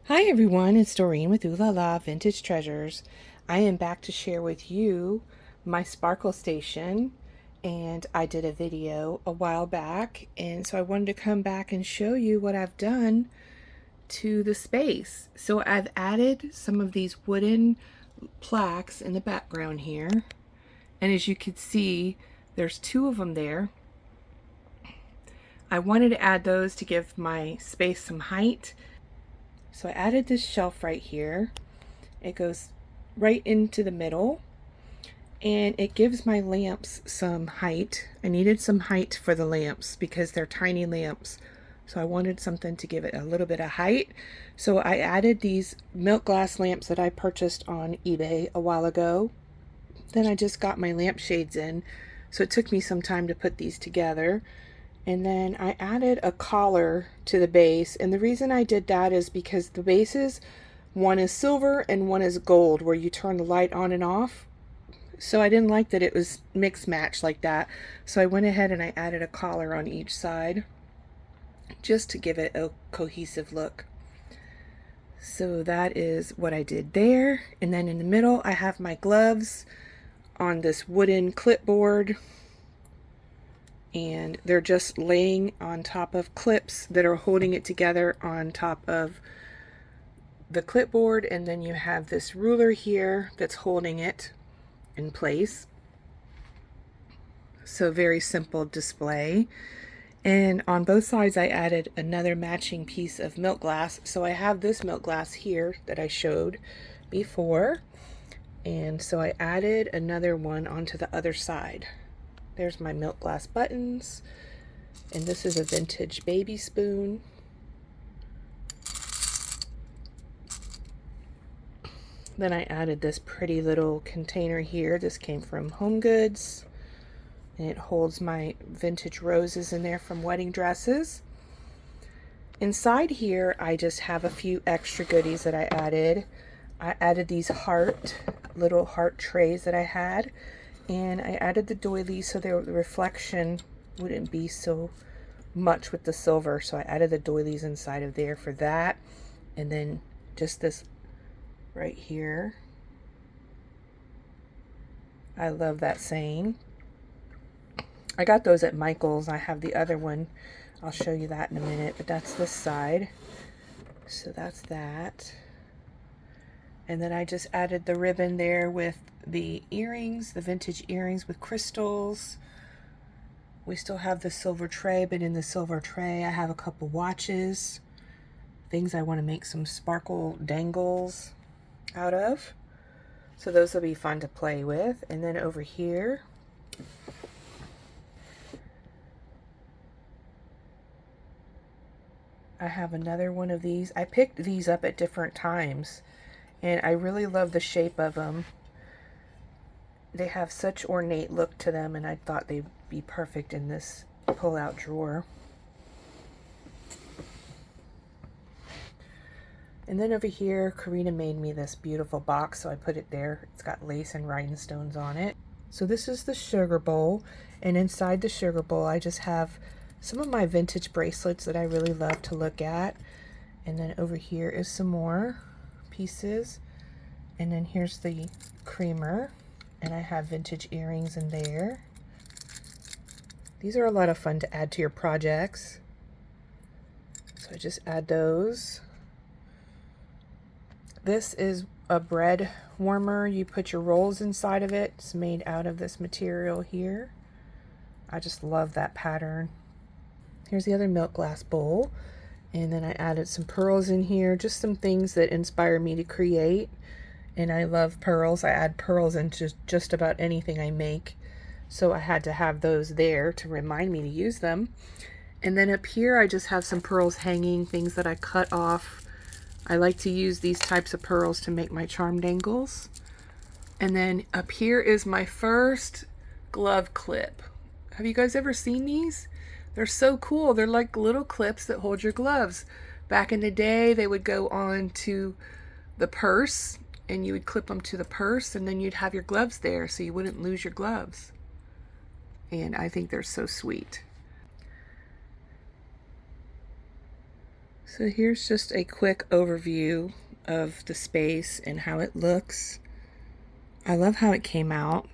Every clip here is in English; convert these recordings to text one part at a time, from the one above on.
Hi everyone, it's Doreen with Oohlala Vintage Treasures. I am back to share with you my sparkle station, and I did a video a while back, and so I wanted to come back and show you what I've done to the space. So I've added some of these wooden plaques in the background here, and as you can see there's two of them there. I wanted to add those to give my space some height. So I added this shelf right here. It goes right into the middle and it gives my lamps some height. I needed some height for the lamps because they're tiny lamps. So I wanted something to give it a little bit of height. So I added these milk glass lamps that I purchased on eBay a while ago. Then I just got my lampshades in. So it took me some time to put these together. And then I added a collar to the base. And the reason I did that is because the bases, one is silver and one is gold, where you turn the light on and off. So I didn't like that it was mixed match like that. So I went ahead and I added a collar on each side just to give it a cohesive look. So that is what I did there. And then in the middle, I have my gloves on this wooden clipboard. And they're just laying on top of clips that are holding it together on top of the clipboard, and then you have this ruler here that's holding it in place. So very simple display. And on both sides I added another matching piece of milk glass. So I have this milk glass here that I showed before, and so I added another one onto the other side. There's my milk glass buttons, and this is a vintage baby spoon. Then I added this pretty little container here. This came from Home Goods, and it holds my vintage roses in there from wedding dresses. Inside here, I just have a few extra goodies that I added. I added these little heart trays that I had. And I added the doilies so the reflection wouldn't be so much with the silver. So I added the doilies inside of there for that. And then just this right here. I love that saying. I got those at Michael's. I have the other one. I'll show you that in a minute. But that's this side. So that's that. And then I just added the ribbon there with the earrings, the vintage earrings with crystals. We still have the silver tray, but in the silver tray I have a couple watches, things I want to make some sparkle dangles out of. So those will be fun to play with. And then over here, I have another one of these. I picked these up at different times, and I really love the shape of them. They have such ornate look to them, and I thought they'd be perfect in this pull-out drawer. And then over here, Karina made me this beautiful box, so I put it there. It's got lace and rhinestones on it. So this is the sugar bowl, and inside the sugar bowl I just have some of my vintage bracelets that I really love to look at. And then over here is some more pieces. And then here's the creamer. And I have vintage earrings in there. These are a lot of fun to add to your projects. So I just add those. This is a bread warmer. You put your rolls inside of it. It's made out of this material here. I just love that pattern. Here's the other milk glass bowl. And then I added some pearls in here. Just some things that inspire me to create. And I love pearls. I add pearls into just about anything I make. So I had to have those there to remind me to use them. And then up here I just have some pearls hanging, things that I cut off. I like to use these types of pearls to make my charm dangles. And then up here is my first glove clip. Have you guys ever seen these? They're so cool. They're like little clips that hold your gloves. Back in the day, they would go on to the purse, and you would clip them to the purse, and then you'd have your gloves there so you wouldn't lose your gloves. And I think they're so sweet. So here's just a quick overview of the space and how it looks. I love how it came out,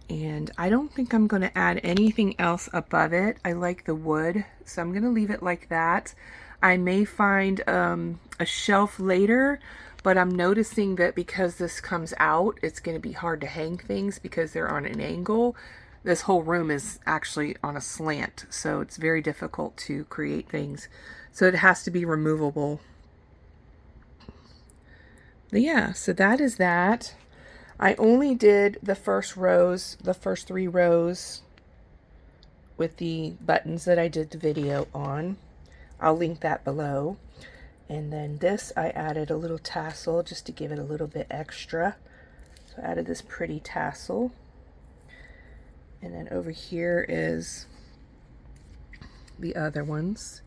and I don't think I'm going to add anything else above it. I like the wood, so I'm going to leave it like that. I may find a shelf later, but I'm noticing that because this comes out, it's going to be hard to hang things because they're on an angle. This whole room is actually on a slant, so it's very difficult to create things. So it has to be removable. But yeah, so that is that. I only did the first rows, the first 3 rows with the buttons that I did the video on. I'll link that below. And then this, I added a little tassel just to give it a little bit extra. So I added this pretty tassel. And then over here is the other ones.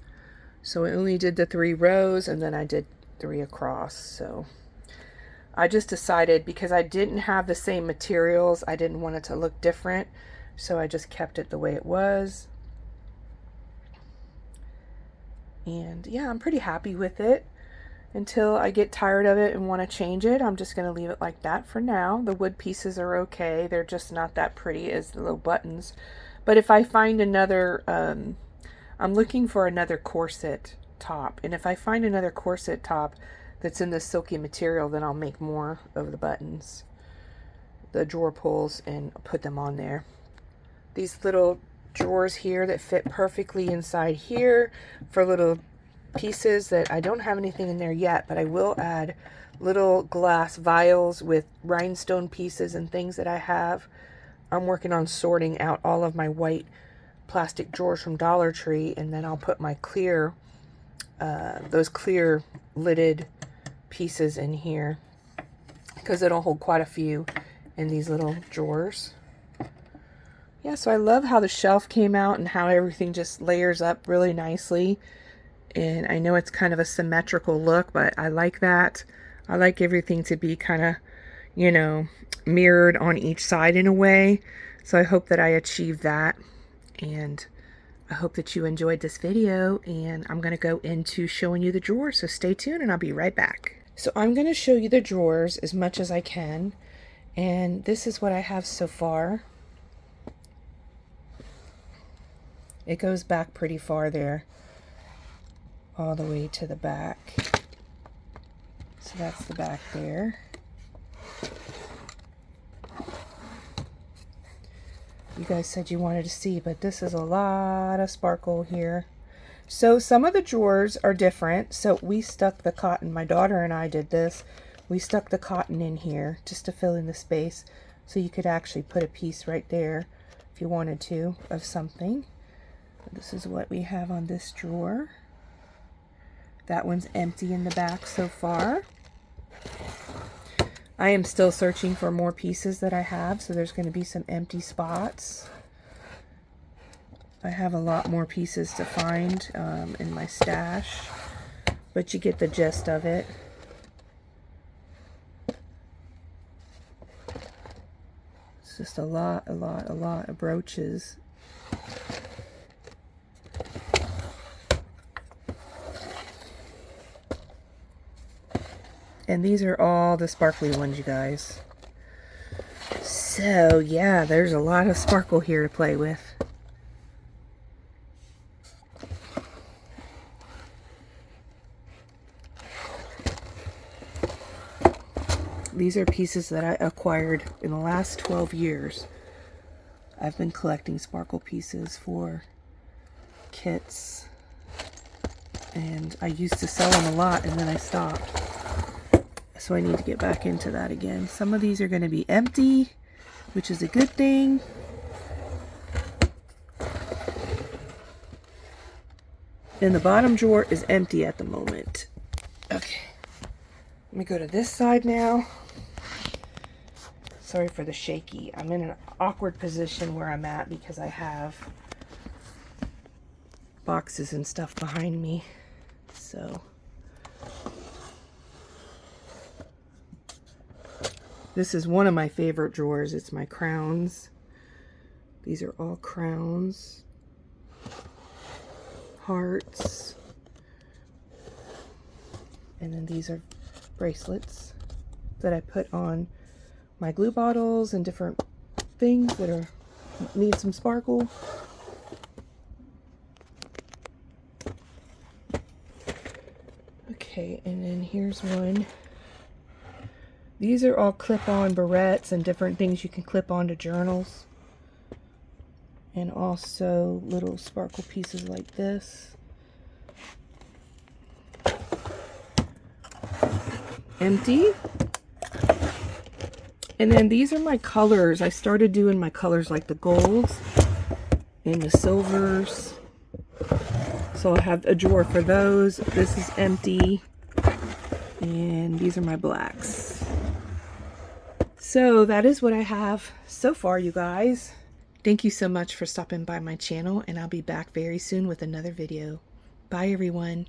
So I only did the 3 rows, and then I did 3 across. So I just decided, because I didn't have the same materials, I didn't want it to look different. So I just kept it the way it was. And yeah, I'm pretty happy with it. Until I get tired of it and want to change it, I'm just going to leave it like that for now. The wood pieces are okay. They're just not that pretty as the little buttons. But if I find another, I'm looking for another corset top. And if I find another corset top that's in this silky material, then I'll make more of the buttons, the drawer pulls, and put them on there. These little drawers here that fit perfectly inside here for little pieces that I don't have anything in there yet, but I will add little glass vials with rhinestone pieces and things that I have. I'm working on sorting out all of my white plastic drawers from Dollar Tree, and then I'll put my clear, those clear lidded pieces in here, because it'll hold quite a few in these little drawers. Yeah, so I love how the shelf came out and how everything just layers up really nicely. And I know it's kind of a symmetrical look, but I like that. I like everything to be kind of, you know, mirrored on each side in a way. So I hope that I achieved that. And I hope that you enjoyed this video. And I'm going to go into showing you the drawers. So stay tuned and I'll be right back. So I'm going to show you the drawers as much as I can. And this is what I have so far. It goes back pretty far there, all the way to the back. So that's the back there. You guys said you wanted to see, but this is a lot of sparkle here. So some of the drawers are different. So we stuck the cotton, my daughter and I did this. We stuck the cotton in here just to fill in the space. So you could actually put a piece right there if you wanted to of something. This is what we have on this drawer. That one's empty in the back so far. I am still searching for more pieces that I have, so there's going to be some empty spots. I have a lot more pieces to find in my stash, but you get the gist of it. It's just a lot of brooches. And these are all the sparkly ones, you guys. So, yeah, there's a lot of sparkle here to play with. These are pieces that I acquired in the last 12 years. I've been collecting sparkle pieces for kits. And I used to sell them a lot, and then I stopped. So I need to get back into that again. Some of these are going to be empty, which is a good thing. And the bottom drawer is empty at the moment. Okay. Let me go to this side now. Sorry for the shaky. I'm in an awkward position where I'm at because I have boxes and stuff behind me. So this is one of my favorite drawers. It's my crowns. These are all crowns, hearts, And then these are bracelets that I put on my glue bottles and different things that need some sparkle. Okay, and then here's one. These are all clip-on barrettes and different things you can clip onto journals. And also little sparkle pieces like this. Empty. And then these are my colors. I started doing my colors like the golds and the silvers. So I'll have a drawer for those. This is empty. And these are my blacks. So that is what I have so far, you guys. Thank you so much for stopping by my channel, and I'll be back very soon with another video. Bye, everyone.